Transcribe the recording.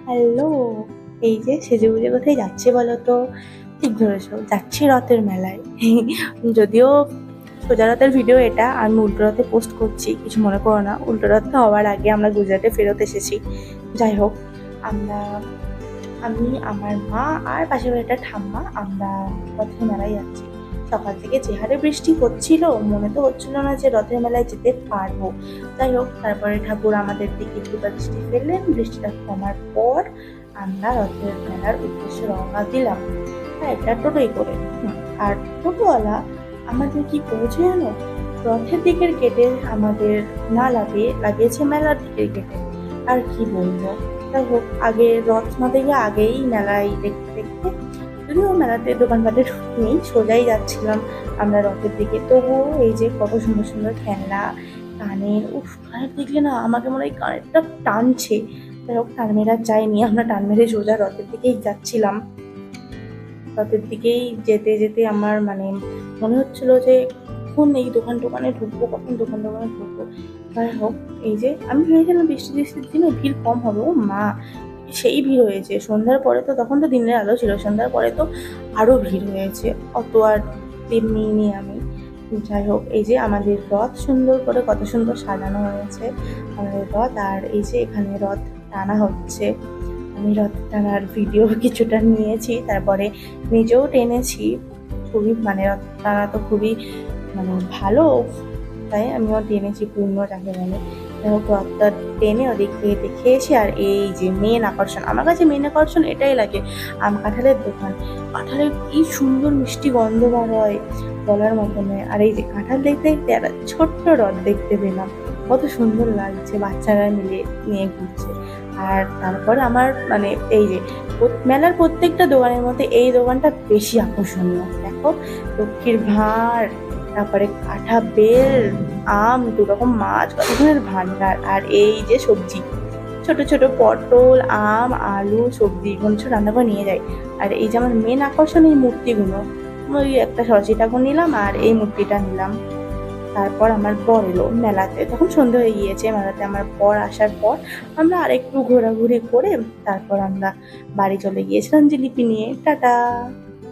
Hello! এই যে সেজেগুজে কোথায় যাচ্ছি বলো তো? ঠিক ধরেছো, যাচ্ছি রথের মেলায়। যদিও সোজা রথের ভিডিও এটা, আমি উল্টো রথে পোস্ট করছি, কিছু মনে করো না। উল্টো রথ হওয়ার আগে আমরা গুজরাটে ফেরত এসেছি। যাই হোক, আমরা আমি, আমার মা আর পাশের বাড়ির ঠাম্মা আমরা রথের মেলায় যাচ্ছি। সকাল থেকে যে হারে বৃষ্টি হচ্ছিল, মনে তো হচ্ছিল না যে রথের মেলায় যেতে পারবো। যাই হোক, তারপরে ঠাকুর আমাদের দিকে কৃপা দৃষ্টি ফেললেন। বৃষ্টিটা কমার পর আমরা রথের মেলার উদ্দেশ্যে রওনা দিলাম। হ্যাঁ, এটা টোটোই করে। আর টোটোওয়ালা আমাদের কি করেছে জানো? রথের দিকের গেটে আমাদের না লাগিয়েছে মেলার দিকের গেটে। আর কি বলবো। যাই হোক, আগে রথ না দেখে আগেই মেলায় দেখতে দেখতে, যদিও মেলাতে দোকানপাটে নেই, সোজাই যাচ্ছিলাম আমরা রথের দিকে। তবুও এই যে কত সুন্দর সুন্দর খেলনা, কানের, কানের দেখলে না আমাকে মনে হয় কানেরটা টানছে। যাই হোক, টান মেরা যায়নি, আমরা টান মেরে সোজা রথের দিকেই যাচ্ছিলাম। রথের দিকেই যেতে যেতে আমার মানে মনে হচ্ছিল যে কখন এই দোকানে ঢুকবো, কখন দোকানে ঢুকবো। যাই হোক, এই যে আমি ভেবেছিলাম বৃষ্টির দিনে ভিড় কম হবে। ও মা, সেই ভিড় হয়েছে। সন্ধ্যার পরে তো, তখন তো দিনের আলো ছিল, সন্ধ্যার পরে তো আরো ভিড় হয়েছে। অত আর তেমনি নি আমি। যাই হোক, এই যে আমাদের রথ সুন্দর করে কত সুন্দর সাজানো হয়েছে আমাদের রথ। আর এই যে এখানে রথ টানা হচ্ছে, আমি রথ টানার ভিডিও কিছুটা নিয়েছি, তারপরে নিজেও টেনেছি। খুবই মানে রথ টানা তো খুবই মানে ভালো, তাই আমিও টেনেছি পূর্ণ যাকে বলে। যাই হোক, রথটা টেনে ওদিক থেকে দেখে এসে, আর এই যে মেন আকর্ষণ, আমার কাছে মেন আকর্ষণ এটাই লাগে, আম কাঁঠালের দোকান। কাঁঠালের কি সুন্দর মিষ্টি গন্ধ বার হয়, বলার মতো নয়। আর এই যে কাঁঠাল দেখতে দেখতে একটা ছোট্ট রথ দেখতে পেলাম, কত সুন্দর লাগছে, বাচ্চারা মিলে নিয়ে ঘুরছে। আর তারপর আমার মানে এই যে মেলার প্রত্যেকটা দোকানের মধ্যে এই দোকানটা বেশি আকর্ষণীয়। দেখো, লক্ষ্মীর ভাঁড়, তারপরে কাঁঠা বেল, আম, দুরকম মাছ, কত ধরনের ভান্ডার। আর এই যে সবজি, ছোট ছোট পটল, আম, আলু, সবজি এগুলো সব রান্না করে নিয়ে যায়। আর এই যে আমার মেন আকর্ষণ এই মূর্তিগুলো, ওই একটা সরস্বতী ঠাকুর নিলাম আর এই মূর্তিটা নিলাম। তারপর আমার বর এলো মেলাতে, তখন সন্ধে হয়ে গিয়েছে। মেলাতে আমার বর আসার পর আমরা আরেকটু ঘোরাঘুরি করে তারপর আমরা বাড়ি চলে গিয়েছিলাম জিলিপি নিয়ে। টাটা।